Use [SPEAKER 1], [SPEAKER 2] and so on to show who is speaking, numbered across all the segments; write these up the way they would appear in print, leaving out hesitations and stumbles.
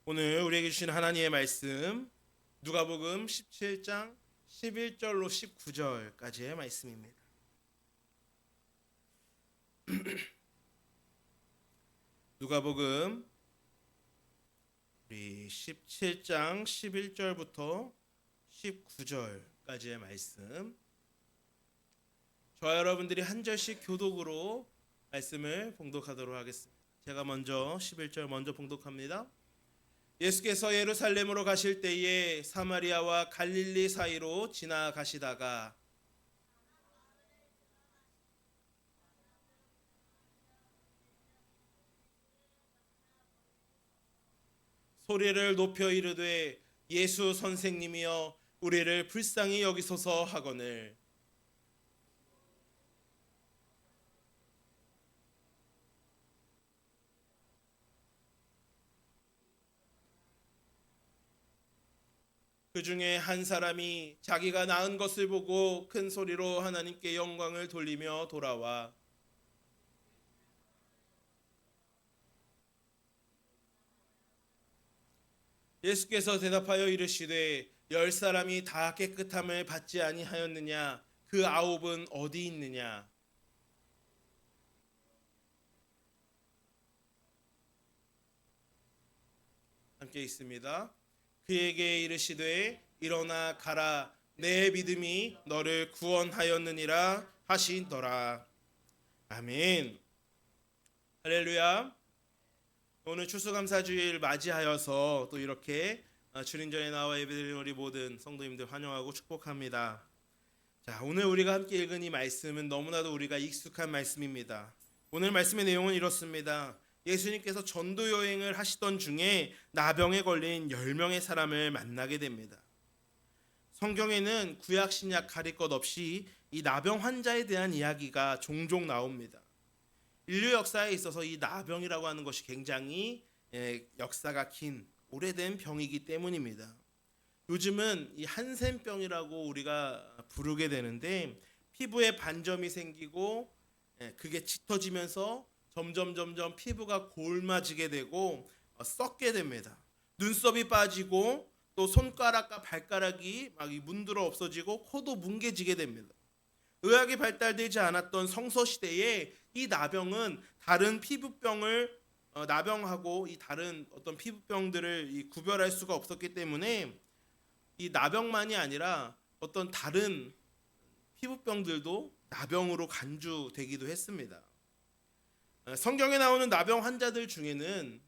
[SPEAKER 1] 오늘 우리에게 주신 하나님의 말씀 누가복음 17장 11절로 19절까지의 말씀입니다. 누가복음 우리 17장 11절부터 19절까지의 말씀, 저와 여러분들이 한 절씩 교독으로 말씀을 봉독하도록 하겠습니다. 제가 먼저 11절 먼저 봉독합니다. 예수께서 예루살렘으로 가실 때에 사마리아와 갈릴리 사이로 지나가시다가 소리를 높여 이르되 예수 선생님이여 우리를 불쌍히 여기소서 하거늘 그 중에 한 사람이 자기가 낳은 것을 보고 큰 소리로 하나님께 영광을 돌리며 돌아와 예수께서 대답하여 이르시되 10사람이 다 깨끗함을 받지 아니하였느냐? 그 9은 어디 있느냐? 함께 있습니다. 그에게 이르시되 일어나 가라, 내 믿음이 너를 구원하였느니라 하시더라. 아멘. 할렐루야. 오늘 추수감사주일 맞이하여서 또 이렇게 주님 전에 나와 예배드리는 우리 모든 성도님들 환영하고 축복합니다. 자, 오늘 우리가 함께 읽은 이 말씀은 너무나도 우리가 익숙한 말씀입니다. 오늘 말씀의 내용은 이렇습니다. 예수님께서 전도 여행을 하시던 중에 나병에 걸린 10명의 사람을 만나게 됩니다. 성경에는 구약 신약 가릴 것 없이 이 나병 환자에 대한 이야기가 종종 나옵니다. 인류 역사에 있어서 이 나병이라고 하는 것이 굉장히 역사가 긴 오래된 병이기 때문입니다. 요즘은 이 한센병이라고 우리가 부르게 되는데 피부에 반점이 생기고 그게 짙어지면서 점점 피부가 골마지게 되고 썩게 됩니다. 눈썹이 빠지고 또 손가락과 발가락이 막 문드러 없어지고 코도 뭉개지게 됩니다. 의학이 발달되지 않았던 성서시대에 이 나병은 다른 피부병을 나병하고 이 다른 어떤 피부병들을 구별할 수가 없었기 때문에 이 나병만이 아니라 어떤 다른 피부병들도 나병으로 간주되기도 했습니다. 성경에 나오는 나병 환자들 중에는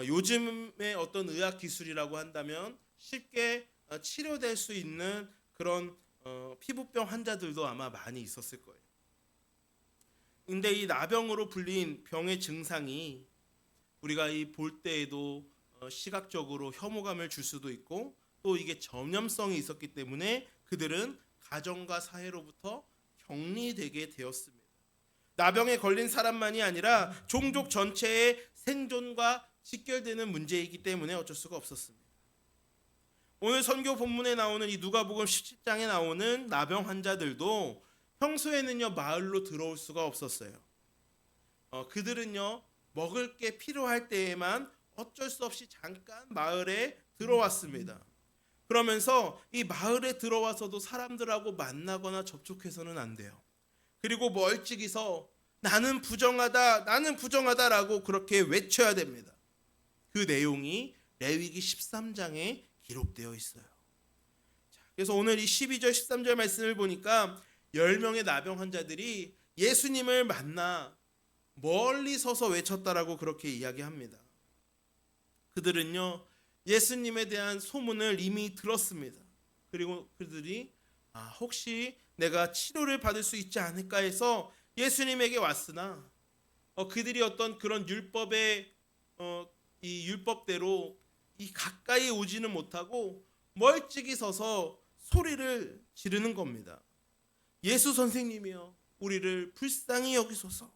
[SPEAKER 1] 요즘의 어떤 의학 기술이라고 한다면 쉽게 치료될 수 있는 그런 피부병 환자들도 아마 많이 있었을 거예요. 근데 이 나병으로 불린 병의 증상이 우리가 이 볼 때에도 시각적으로 혐오감을 줄 수도 있고 또 이게 전염성이 있었기 때문에 그들은 가정과 사회로부터 격리되게 되었습니다. 나병에 걸린 사람만이 아니라 종족 전체의 생존과 직결되는 문제이기 때문에 어쩔 수가 없었습니다. 오늘 선교 본문에 나오는 이 누가복음 17장에 나오는 나병 환자들도 평소에는요 마을로 들어올 수가 없었어요. 그들은요 먹을 게 필요할 때에만 어쩔 수 없이 잠깐 마을에 들어왔습니다. 그러면서 이 마을에 들어와서도 사람들하고 만나거나 접촉해서는 안 돼요. 그리고 멀찍이서 나는 부정하다라고 그렇게 외쳐야 됩니다. 그 내용이 레위기 13장에 기록되어 있어요. 그래서 오늘 이 12절 13절 말씀을 보니까 10명의 나병 환자들이 예수님을 만나 멀리 서서 외쳤다라고 그렇게 이야기합니다. 그들은요 예수님에 대한 소문을 이미 들었습니다. 그리고 그들이 혹시 내가 치료를 받을 수 있지 않을까 해서 예수님에게 왔으나 그들이 어떤 그런 율법의 이 율법대로 이 가까이 오지는 못하고 멀찍이 서서 소리를 지르는 겁니다. 예수 선생님이여 우리를 불쌍히 여기소서.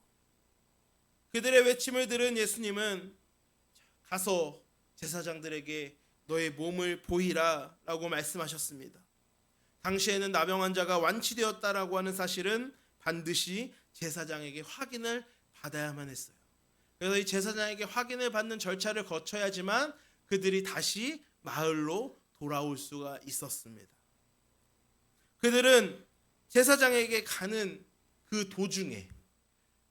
[SPEAKER 1] 그들의 외침을 들은 예수님은 가서 제사장들에게 너의 몸을 보이라 라고 말씀하셨습니다. 당시에는 나병 환자가 완치되었다라고 하는 사실은 반드시 제사장에게 확인을 받아야만 했어요. 그래서 이 제사장에게 확인을 받는 절차를 거쳐야지만 그들이 다시 마을로 돌아올 수가 있었습니다. 그들은 제사장에게 가는 그 도중에,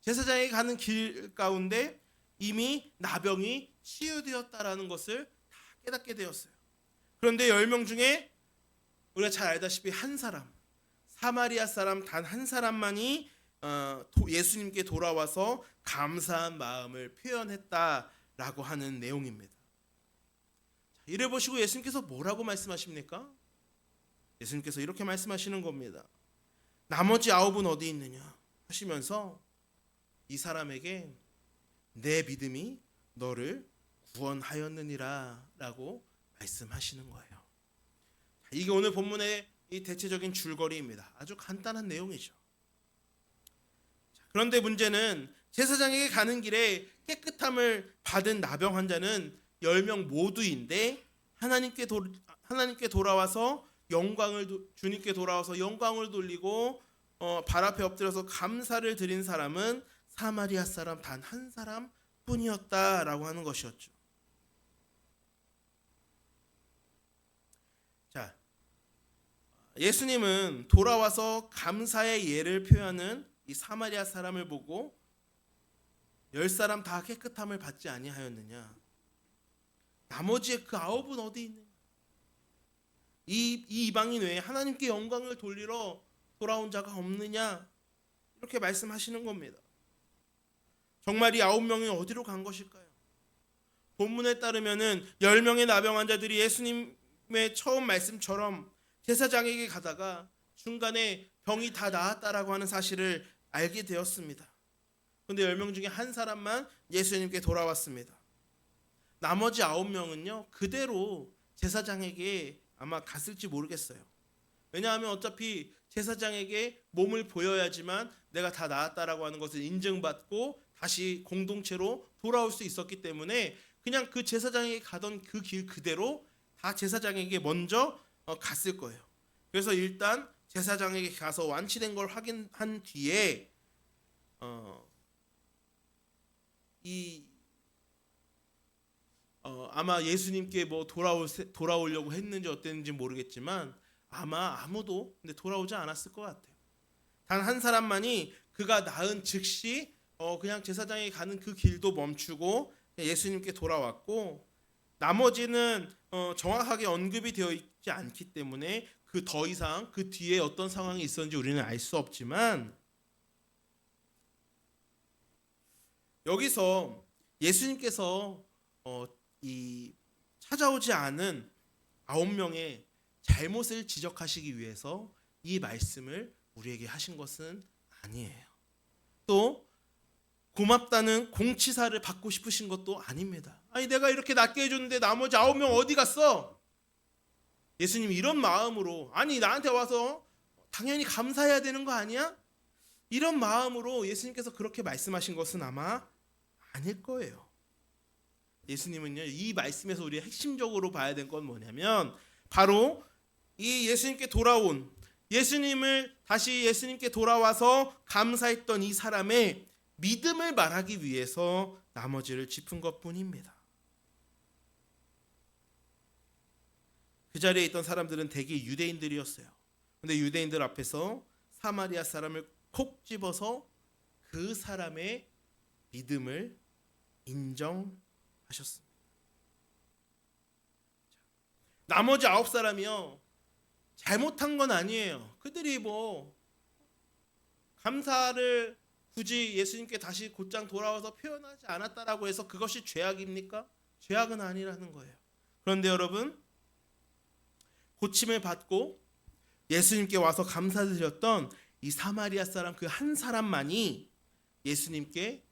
[SPEAKER 1] 제사장에게 가는 길 가운데 이미 나병이 치유되었다라는 것을 다 깨닫게 되었어요. 그런데 10명 중에 우리가 잘 알다시피 한 사람, 사마리아 사람 단 한 사람만이 예수님께 돌아와서 감사한 마음을 표현했다라고 하는 내용입니다. 이를 보시고 예수님께서 뭐라고 말씀하십니까? 예수님께서 이렇게 말씀하시는 겁니다. 나머지 9은 어디 있느냐 하시면서 이 사람에게 내 믿음이 너를 구원하였느니라 라고 말씀하시는 거예요. 이게 오늘 본문의 이 대체적인 줄거리입니다. 아주 간단한 내용이죠. 그런데 문제는 제사장에게 가는 길에 깨끗함을 받은 나병 환자는 10명 모두인데 하나님께 돌아와서 주님께 돌아와서 영광을 돌리고 발 앞에 엎드려서 감사를 드린 사람은 사마리아 사람 단 한 사람뿐이었다라고 하는 것이었죠. 자, 예수님은 돌아와서 감사의 예를 표하는 이 사마리아 사람을 보고 10사람 다 깨끗함을 받지 아니하였느냐? 나머지 그 9은 어디 있느냐? 이 이방인 외에 하나님께 영광을 돌리러 돌아온 자가 없느냐? 이렇게 말씀하시는 겁니다. 정말 이 9명이 어디로 간 것일까요? 본문에 따르면은 10명의 나병 환자들이 예수님의 처음 말씀처럼 제사장에게 가다가 중간에 병이 다 나았다라고 하는 사실을 알게 되었습니다. 그런데 10명 중에 한 사람만 예수님께 돌아왔습니다. 나머지 9명은요 그대로 제사장에게 아마 갔을지 모르겠어요. 왜냐하면 어차피 제사장에게 몸을 보여야지만 내가 다 나았다라고 하는 것을 인증받고 다시 공동체로 돌아올 수 있었기 때문에 그냥 그 제사장에게 가던 그 길 그대로 다 제사장에게 먼저 갔을 거예요. 그래서 일단 제사장에게 가서 완치된 걸 확인한 뒤에 아마 예수님께 뭐 돌아오려고 했는지 어땠는지 모르겠지만 아마 아무도 근데 돌아오지 않았을 것 같아요. 단 한 사람만이 그가 나은 즉시 그냥 제사장에 가는 그 길도 멈추고 예수님께 돌아왔고 나머지는 정확하게 언급이 되어 있지 않기 때문에 그 더 이상 그 뒤에 어떤 상황이 있었는지 우리는 알 수 없지만 여기서 예수님께서 이 찾아오지 않은 9명의 잘못을 지적하시기 위해서 이 말씀을 우리에게 하신 것은 아니에요. 또 고맙다는 공치사를 받고 싶으신 것도 아닙니다. 아니 내가 이렇게 낫게 해줬는데 나머지 9명 어디 갔어? 예수님이 이런 마음으로 아니 나한테 와서 당연히 감사해야 되는 거 아니야? 이런 마음으로 예수님께서 그렇게 말씀하신 것은 아마 아닐 거예요. 예수님은요 이 말씀에서 우리가 핵심적으로 봐야 될 건 뭐냐면 바로 이 예수님께 돌아온 다시 예수님께 돌아와서 감사했던 이 사람의 믿음을 말하기 위해서 나머지를 짚은 것뿐입니다. 그 자리에 있던 사람들은 대개 유대인들이었어요. 그런데 유대인들 앞에서 사마리아 사람을 콕 집어서 그 사람의 믿음을 인정하셨습니다. 나머지 9사람이요 잘못한 건 아니에요. 그들이 뭐 감사를 굳이 예수님께 다시 곧장 돌아와서 표현하지 않았다라고 해서 그것이 죄악입니까? 죄악은 아니라는 거예요. 그런데 여러분 고침을 받고 예수님께 와서 감사드렸던 이 사마리아 사람 그 한 사람만이 예수님께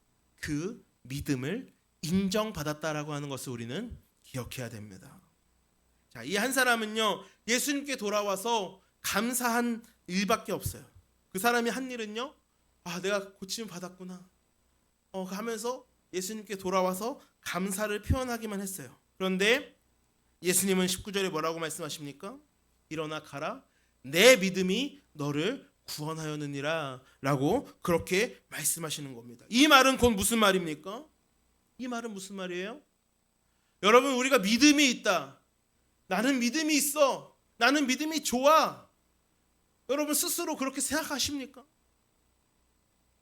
[SPEAKER 1] 그 믿음을 인정받았다라고 하는 것을 우리는 기억해야 됩니다. 자, 이 한 사람은요 예수님께 돌아와서 감사한 일밖에 없어요. 그 사람이 한 일은요 내가 고침을 받았구나 하면서 예수님께 돌아와서 감사를 표현하기만 했어요. 그런데 예수님은 19절에 뭐라고 말씀하십니까? 일어나 가라 내 믿음이 너를 구원하였느니라 라고 그렇게 말씀하시는 겁니다. 이 말은 곧 무슨 말입니까? 이 말은 무슨 말이에요? 여러분, 우리가 믿음이 있다. 나는 믿음이 있어. 나는 믿음이 좋아. 여러분 스스로 그렇게 생각하십니까?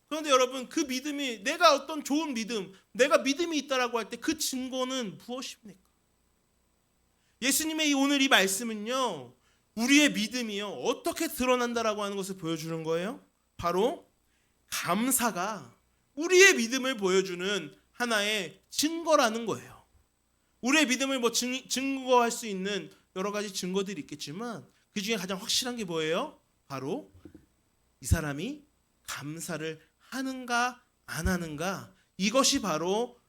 [SPEAKER 1] 그런데 여러분, 그 믿음이, 내가 어떤 좋은 믿음, 내가 믿음이 있다라고 할 때 그 증거는 무엇입니까? 예수님의 오늘 이 말씀은요, 우리의 믿음이요 어떻게 드러난다라고 하는 것을 보여주는 거예요. 바로 감사가 우리의 믿음을 보여주는 하나의 증거라는 거예요. 우리의 믿음을 증거할 수 있는 여러 가지 증거들이 있겠지만 그 중에 가장 확실한 게 뭐예요? 바로 이 사람이 감사를 하는가 안 하는가, 이것이 바로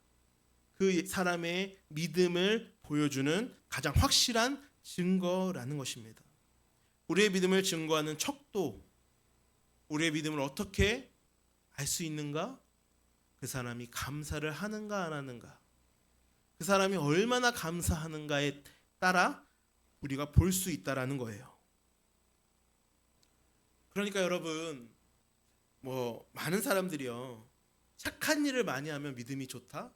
[SPEAKER 1] 그 사람의 믿음을 보여주는 가장 확실한 증거라는 것입니다. 우리의 믿음을 증거하는 척도, 우리의 믿음을 어떻게 알 수 있는가? 그 사람이 감사를 하는가 안 하는가, 그 사람이 얼마나 감사하는가에 따라 우리가 볼 수 있다라는 거예요. 그러니까 여러분, 많은 사람들이요 착한 일을 많이 하면 믿음이 좋다,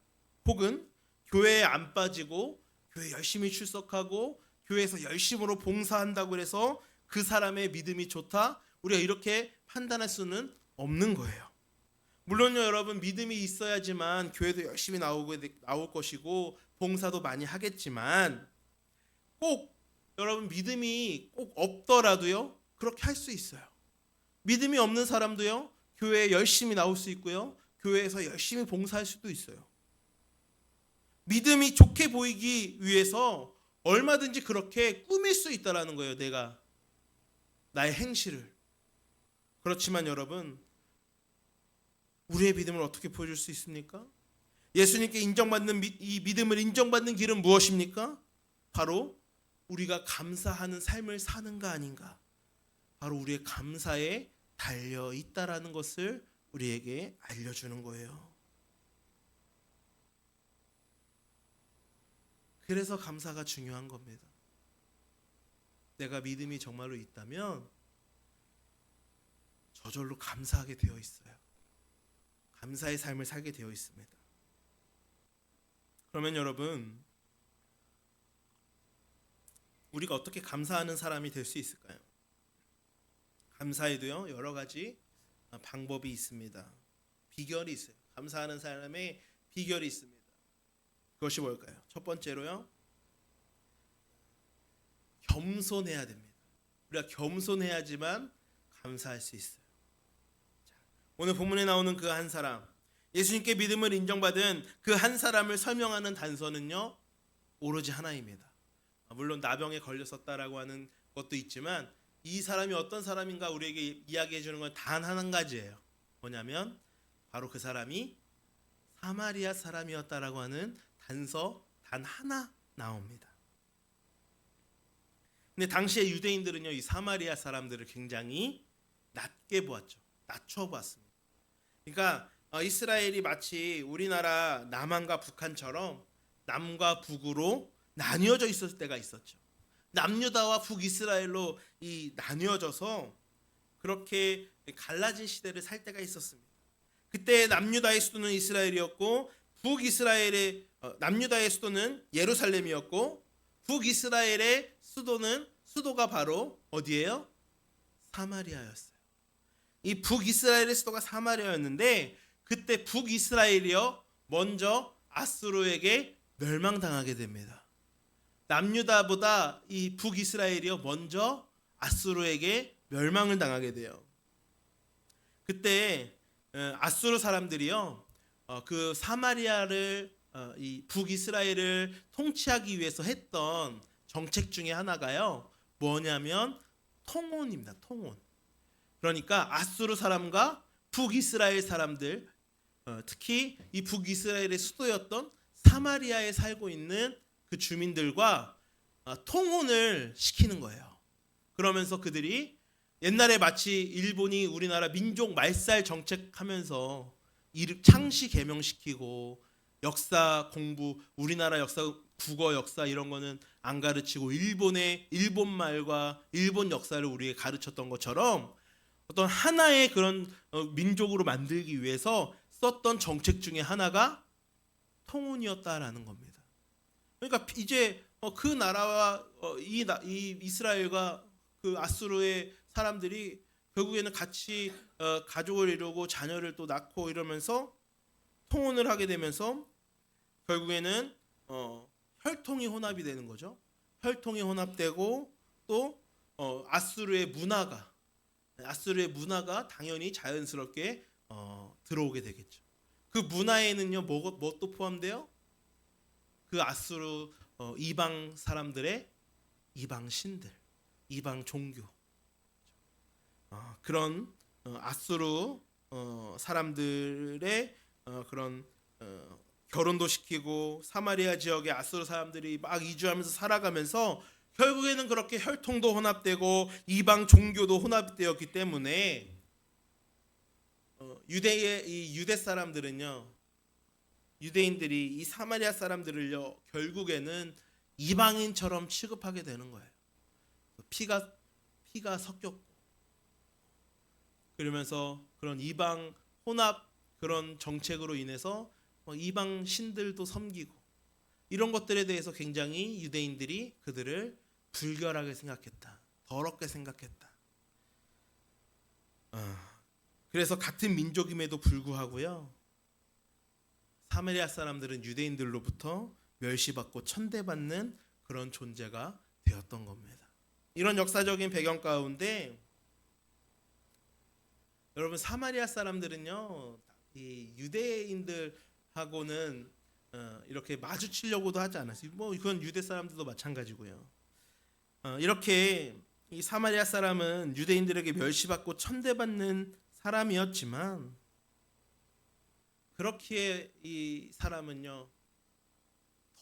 [SPEAKER 1] 혹은 교회에 안 빠지고 교회 열심히 출석하고 교회에서 열심으로 봉사한다고 해서 그 사람의 믿음이 좋다, 우리가 이렇게 판단할 수는 없는 거예요. 물론요 여러분, 믿음이 있어야지만 교회도 열심히 나올 것이고 봉사도 많이 하겠지만, 꼭 여러분 믿음이 꼭 없더라도요 그렇게 할 수 있어요. 믿음이 없는 사람도요 교회에 열심히 나올 수 있고요, 교회에서 열심히 봉사할 수도 있어요. 믿음이 좋게 보이기 위해서 얼마든지 그렇게 꾸밀 수 있다라는 거예요, 내가 나의 행실을. 그렇지만 여러분, 우리의 믿음을 어떻게 보여줄 수 있습니까? 예수님께 인정받는 이 믿음을 인정받는 길은 무엇입니까? 바로 우리가 감사하는 삶을 사는가 아닌가, 바로 우리의 감사에 달려 있다라는 것을 우리에게 알려주는 거예요. 그래서 감사가 중요한 겁니다. 내가 믿음이 정말로 있다면 저절로 감사하게 되어 있어요. 감사의 삶을 살게 되어 있습니다. 그러면 여러분, 우리가 어떻게 감사하는 사람이 될 수 있을까요? 감사에도요 여러 가지 방법이 있습니다. 비결이 있어요. 감사하는 사람의 비결이 있습니다. 그것이 뭘까요? 첫 번째로요, 겸손해야 됩니다. 우리가 겸손해야지만 감사할 수 있어요. 오늘 본문에 나오는 그 한 사람, 예수님께 믿음을 인정받은 그 한 사람을 설명하는 단서는요 오로지 하나입니다. 물론 나병에 걸렸었다라고 하는 것도 있지만 이 사람이 어떤 사람인가 우리에게 이야기해 주는 건 단 한 가지예요. 뭐냐면 바로 그 사람이 사마리아 사람이었다라고 하는 단서 단 하나 나옵니다. 근데 당시의 유대인들은요 이 사마리아 사람들을 굉장히 낮게 보았죠. 낮춰보았습니다. 그러니까 이스라엘이 마치 우리나라 남한과 북한처럼 남과 북으로 나뉘어져 있었을 때가 있었죠. 남유다와 북이스라엘로 이 나뉘어져서 그렇게 갈라진 시대를 살 때가 있었습니다. 그때 남유다의 수도는 이스라엘이었고 남유다의 수도는 예루살렘이었고 북이스라엘의 수도가 바로 어디예요? 사마리아였어요. 이 북이스라엘의 수도가 사마리아였는데 그때 북이스라엘이요 먼저 아수르에게 멸망당하게 됩니다. 남유다보다 이 북이스라엘이요 먼저 아수르에게 멸망을 당하게 돼요. 그때 아수르 사람들이요 그 사마리아를 이 북이스라엘을 통치하기 위해서 했던 정책 중에 하나가요 뭐냐면 통혼입니다. 통혼. 그러니까 아수르 사람과 북이스라엘 사람들, 특히 이 북이스라엘의 수도였던 사마리아에 살고 있는 그 주민들과 통혼을 시키는 거예요. 그러면서 그들이 옛날에 마치 일본이 우리나라 민족 말살 정책하면서 창시 개명시키고 역사 공부, 우리나라 역사, 국어 역사 이런 거는 안 가르치고 일본 말과 일본 역사를 우리에게 가르쳤던 것처럼 어떤 하나의 그런 민족으로 만들기 위해서 썼던 정책 중에 하나가 통혼이었다라는 겁니다. 그러니까 이제 그 나라와 이 이스라엘과 그 아수르의 사람들이 결국에는 같이 가족을 이루고 자녀를 또 낳고 이러면서 통혼을 하게 되면서 결국에는 혈통이 혼합이 되는 거죠. 혈통이 혼합되고 또 아수르의 문화가 당연히 자연스럽게 들어오게 되겠죠. 그 문화에는요 또 포함돼요? 그 아수르 이방 사람들의 이방 신들, 이방 종교, 그런 아수르 사람들의 그런 결혼도 시키고 사마리아 지역의 아수르 사람들이 막 이주하면서 살아가면서 결국에는 그렇게 혈통도 혼합되고 이방 종교도 혼합되었기 때문에 이 유대 사람들은요, 유대인들이 이 사마리아 사람들을요 결국에는 이방인처럼 취급하게 되는 거예요. 피가 섞였고 그러면서 그런 이방 혼합 그런 정책으로 인해서 이방 신들도 섬기고 이런 것들에 대해서 굉장히 유대인들이 그들을 불결하게 생각했다. 더럽게 생각했다. 그래서 같은 민족임에도 불구하고요. 사마리아 사람들은 유대인들로부터 멸시받고 천대받는 그런 존재가 되었던 겁니다. 이런 역사적인 배경 가운데 여러분 사마리아 사람들은요. 이 유대인들하고는 이렇게 마주치려고도 하지 않았어요. 뭐 그건 유대 사람들도 마찬가지고요. 이렇게 이 사마리아 사람은 유대인들에게 멸시받고 천대받는 사람이었지만 그렇기에 이 사람은요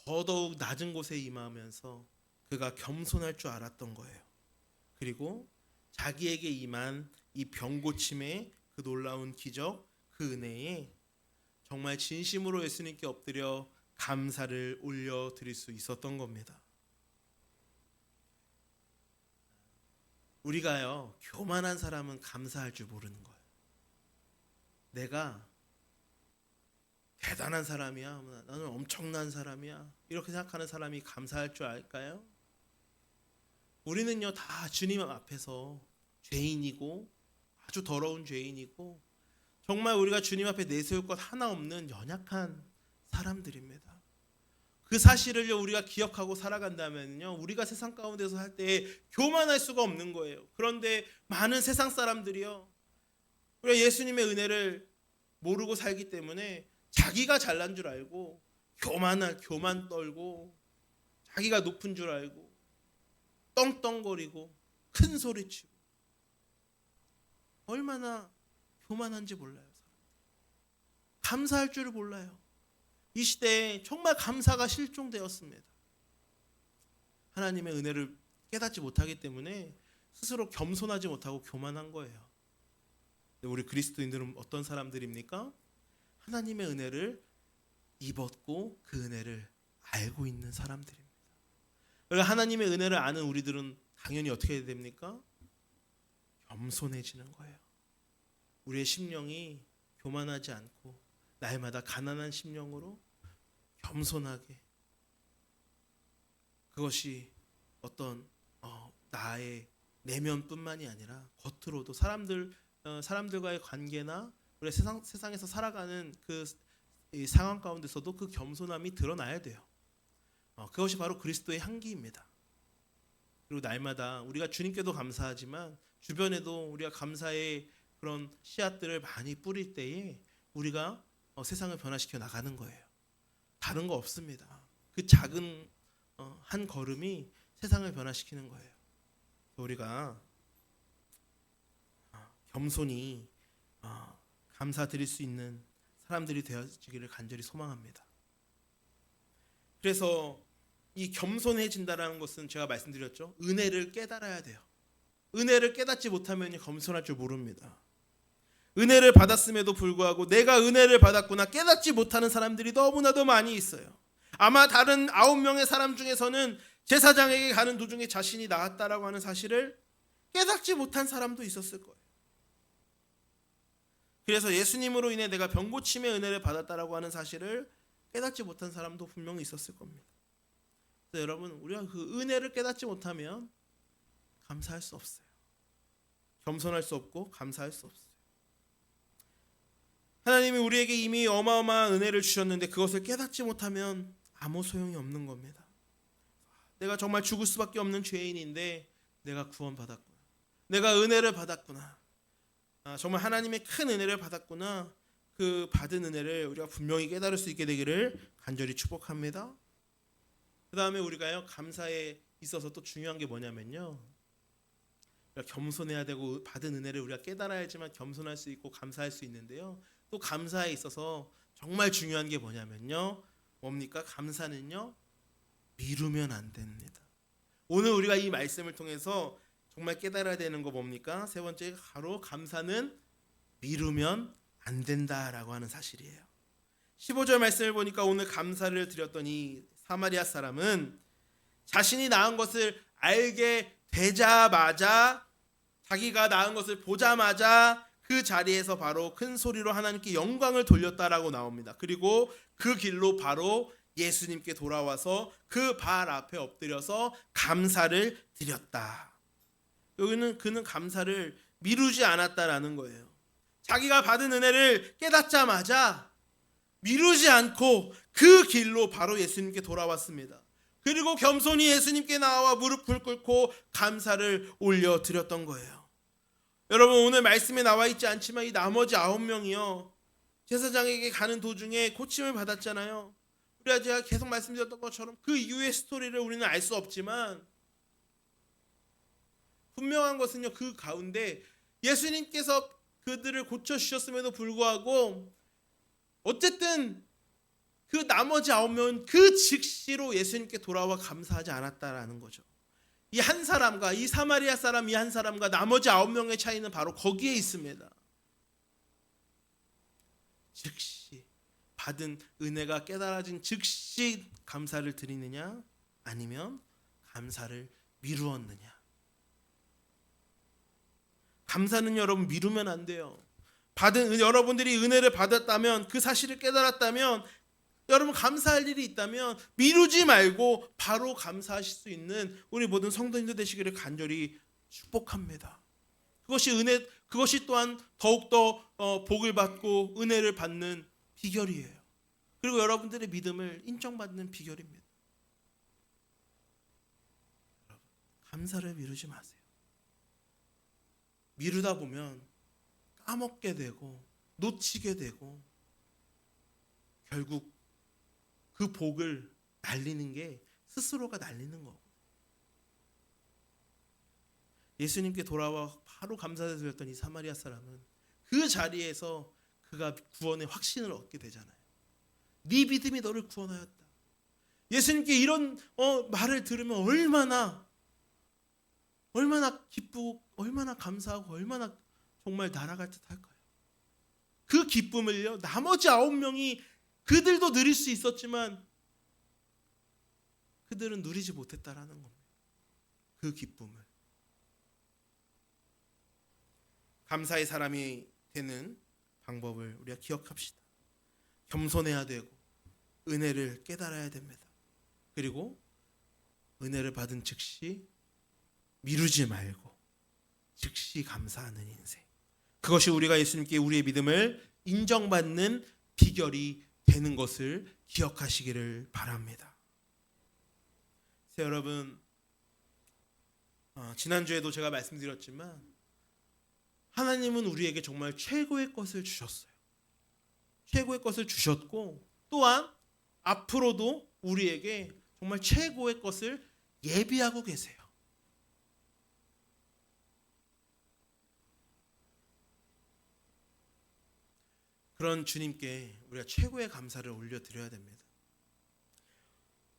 [SPEAKER 1] 더더욱 낮은 곳에 임하면서 그가 겸손할 줄 알았던 거예요. 그리고 자기에게 임한 이 병고침의 그 놀라운 기적, 그 은혜에 정말 진심으로 예수님께 엎드려 감사를 올려드릴 수 있었던 겁니다. 우리가요 교만한 사람은 감사할 줄 모르는 거예요. 내가 대단한 사람이야, 나는 엄청난 사람이야 이렇게 생각하는 사람이 감사할 줄 알까요? 우리는요 다 주님 앞에서 죄인이고 아주 더러운 죄인이고 정말 우리가 주님 앞에 내세울 것 하나 없는 연약한 사람들입니다. 그 사실을요 우리가 기억하고 살아간다면요 우리가 세상 가운데서 살 때 교만할 수가 없는 거예요. 그런데 많은 세상 사람들이요 우리가 예수님의 은혜를 모르고 살기 때문에 자기가 잘난 줄 알고 교만 떨고 자기가 높은 줄 알고 떵떵거리고 큰 소리치고 얼마나 교만한지 몰라요. 감사할 줄을 몰라요. 이 시대에 정말 감사가 실종되었습니다. 하나님의 은혜를 깨닫지 못하기 때문에 스스로 겸손하지 못하고 교만한 거예요. 우리 그리스도인들은 어떤 사람들입니까? 하나님의 은혜를 입었고 그 은혜를 알고 있는 사람들입니다. 그러니까 하나님의 은혜를 아는 우리들은 당연히 어떻게 해야 됩니까? 겸손해지는 거예요. 우리의 심령이 교만하지 않고 날마다 가난한 심령으로 겸손하게 그것이 어떤 나의 내면뿐만이 아니라 겉으로도 사람들과의 관계나 우리 세상에서 살아가는 이 상황 가운데서도 그 겸손함이 드러나야 돼요. 그것이 바로 그리스도의 향기입니다. 그리고 날마다 우리가 주님께도 감사하지만 주변에도 우리가 감사의 그런 씨앗들을 많이 뿌릴 때에 우리가 세상을 변화시켜 나가는 거예요. 다른 거 없습니다. 그 작은 한 걸음이 세상을 변화시키는 거예요. 우리가 겸손히 감사드릴 수 있는 사람들이 되어지기를 간절히 소망합니다. 그래서 이 겸손해진다라는 것은 제가 말씀드렸죠. 은혜를 깨달아야 돼요. 은혜를 깨닫지 못하면 겸손할 줄 모릅니다. 은혜를 받았음에도 불구하고 내가 은혜를 받았구나 깨닫지 못하는 사람들이 너무나도 많이 있어요. 아마 다른 9명의 사람 중에서는 제사장에게 가는 도중에 자신이 나았다라고 하는 사실을 깨닫지 못한 사람도 있었을 거예요. 그래서 예수님으로 인해 내가 병고침의 은혜를 받았다라고 하는 사실을 깨닫지 못한 사람도 분명히 있었을 겁니다. 그래서 여러분, 우리가 그 은혜를 깨닫지 못하면 감사할 수 없어요. 겸손할 수 없고 감사할 수 없어요. 하나님이 우리에게 이미 어마어마한 은혜를 주셨는데 그것을 깨닫지 못하면 아무 소용이 없는 겁니다. 내가 정말 죽을 수밖에 없는 죄인인데 내가 구원받았구나, 내가 은혜를 받았구나, 정말 하나님의 큰 은혜를 받았구나. 그 받은 은혜를 우리가 분명히 깨달을 수 있게 되기를 간절히 축복합니다. 그 다음에 우리가요, 감사에 있어서 또 중요한 게 뭐냐면요, 겸손해야 되고 받은 은혜를 우리가 깨달아야지만 겸손할 수 있고 감사할 수 있는데요, 또 감사에 있어서 정말 중요한 게 뭐냐면요, 뭡니까? 감사는요, 미루면 안 됩니다. 오늘 우리가 이 말씀을 통해서 정말 깨달아야 되는 거 뭡니까? 세 번째, 바로 감사는 미루면 안 된다라고 하는 사실이에요. 15절 말씀을 보니까 오늘 감사를 드렸던 이 사마리아 사람은 자신이 낳은 것을 알게 되자마자, 자기가 낳은 것을 보자마자 그 자리에서 바로 큰 소리로 하나님께 영광을 돌렸다라고 나옵니다. 그리고 그 길로 바로 예수님께 돌아와서 그 발 앞에 엎드려서 감사를 드렸다. 여기는 그는 감사를 미루지 않았다라는 거예요. 자기가 받은 은혜를 깨닫자마자 미루지 않고 그 길로 바로 예수님께 돌아왔습니다. 그리고 겸손히 예수님께 나와 무릎을 꿇고 감사를 올려드렸던 거예요. 여러분, 오늘 말씀에 나와 있지 않지만 이 나머지 9명이요, 제사장에게 가는 도중에 고침을 받았잖아요. 우리가 제가 계속 말씀드렸던 것처럼 그 이후의 스토리를 우리는 알 수 없지만 분명한 것은요, 그 가운데 예수님께서 그들을 고쳐주셨음에도 불구하고 어쨌든 그 나머지 9명은 그 즉시로 예수님께 돌아와 감사하지 않았다라는 거죠. 이 한 사람과, 이 사마리아 사람 이 한 사람과 나머지 9명의 차이는 바로 거기에 있습니다. 즉시 받은 은혜가 깨달아진 즉시 감사를 드리느냐, 아니면 감사를 미루었느냐. 감사는 여러분 미루면 안 돼요. 여러분들이 은혜를 받았다면, 그 사실을 깨달았다면, 여러분 감사할 일이 있다면 미루지 말고 바로 감사하실 수 있는 우리 모든 성도님들 되시기를 간절히 축복합니다. 그것이 또한 더욱더 복을 받고 은혜를 받는 비결이에요. 그리고 여러분들의 믿음을 인정받는 비결입니다. 감사를 미루지 마세요. 미루다 보면 까먹게 되고 놓치게 되고 결국 그 복을 날리는 게 스스로가 날리는 거고, 예수님께 돌아와 바로 감사를 드렸던 이 사마리아 사람은 그 자리에서 그가 구원의 확신을 얻게 되잖아요. 네 믿음이 너를 구원하였다. 예수님께 이런 말을 들으면 얼마나 기쁘고 얼마나 감사하고 얼마나 정말 날아갈 듯 할까요? 그 기쁨을요, 나머지 9명이 그들도 누릴 수 있었지만 그들은 누리지 못했다라는 겁니다. 그 기쁨을. 감사의 사람이 되는 방법을 우리가 기억합시다. 겸손해야 되고 은혜를 깨달아야 됩니다. 그리고 은혜를 받은 즉시 미루지 말고 즉시 감사하는 인생. 그것이 우리가 예수님께 우리의 믿음을 인정받는 비결이 되는 것을 기억하시기를 바랍니다. 여러분, 지난주에도 제가 말씀드렸지만 하나님은 우리에게 정말 최고의 것을 주셨어요. 최고의 것을 주셨고 또한 앞으로도 우리에게 정말 최고의 것을 예비하고 계세요. 그런 주님께 우리가 최고의 감사를 올려드려야 됩니다.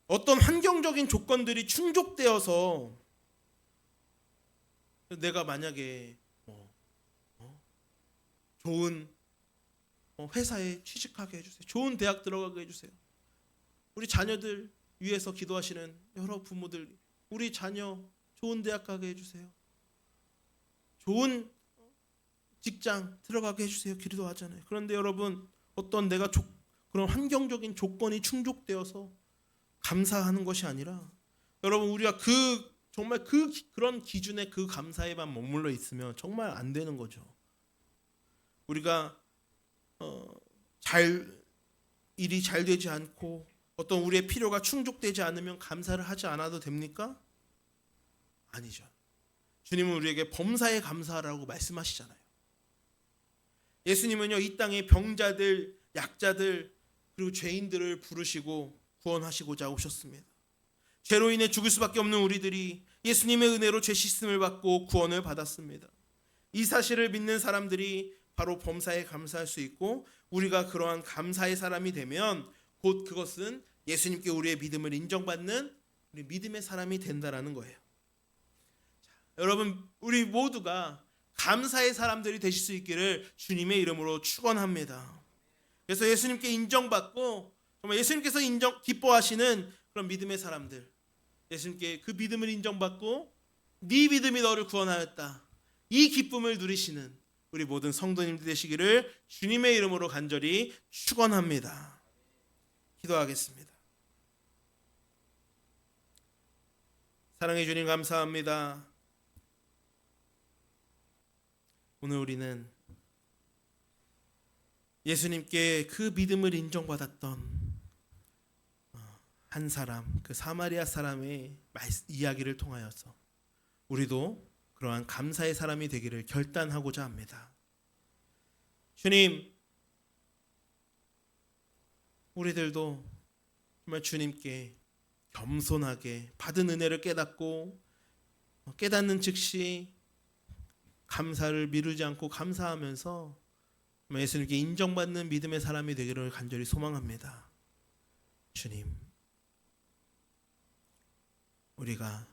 [SPEAKER 1] 어떤 환경적인 조건들이 충족되어서 내가 만약에 좋은 회사에 취직하게 해주세요. 좋은 대학 들어가게 해주세요. 우리 자녀들 위해서 기도하시는 여러 부모들, 우리 자녀 좋은 대학 가게 해주세요. 좋은 직장 들어가게 해주세요. 기도하잖아요. 그런데 여러분, 어떤 내가 그런 환경적인 조건이 충족되어서 감사하는 것이 아니라 여러분 우리가 정말 그런 기준의 그 감사에만 머물러 있으면 정말 안 되는 거죠. 우리가 일이 잘 되지 않고 어떤 우리의 필요가 충족되지 않으면 감사를 하지 않아도 됩니까? 아니죠. 주님은 우리에게 범사에 감사하라고 말씀하시잖아요. 예수님은요, 이 땅에 병자들, 약자들, 그리고 죄인들을 부르시고 구원하시고자 오셨습니다. 죄로 인해 죽을 수밖에 없는 우리들이 예수님의 은혜로 죄 씻음을 받고 구원을 받았습니다. 이 사실을 믿는 사람들이 바로 범사에 감사할 수 있고, 우리가 그러한 감사의 사람이 되면 곧 그것은 예수님께 우리의 믿음을 인정받는 우리 믿음의 사람이 된다라는 거예요. 자, 여러분 우리 모두가 감사의 사람들이 되실 수 있기를 주님의 이름으로 축원합니다. 그래서 예수님께 인정받고 정말 예수님께서 기뻐하시는 그런 믿음의 사람들, 예수님께 그 믿음을 인정받고 네 믿음이 너를 구원하였다, 이 기쁨을 누리시는 우리 모든 성도님들 되시기를 주님의 이름으로 간절히 축원합니다. 기도하겠습니다. 사랑해 주님 감사합니다. 오늘 우리는 예수님께 그 믿음을 인정받았던 한 사람, 그 사마리아 사람의 이야기를 통하여서 우리도 그러한 감사의 사람이 되기를 결단하고자 합니다. 주님, 우리들도 정말 주님께 겸손하게 받은 은혜를 깨닫고 깨닫는 즉시 감사를 미루지 않고 감사하면서 예수님께 인정받는 믿음의 사람이 되기를 간절히 소망합니다. 주님, 우리가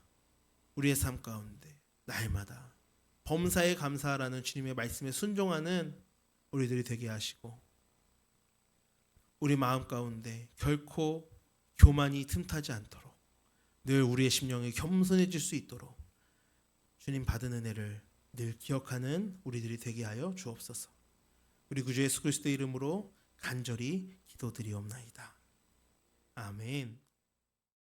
[SPEAKER 1] 우리의 삶 가운데 날마다 범사에 감사하라는 주님의 말씀에 순종하는 우리들이 되게 하시고, 우리 마음 가운데 결코 교만이 틈타지 않도록 늘 우리의 심령이 겸손해질 수 있도록 주님 받은 은혜를 늘 기억하는 우리들이 되게 하여 주옵소서. 우리 구주 예수 그리스도의 이름으로 간절히 기도드리옵나이다. 아멘.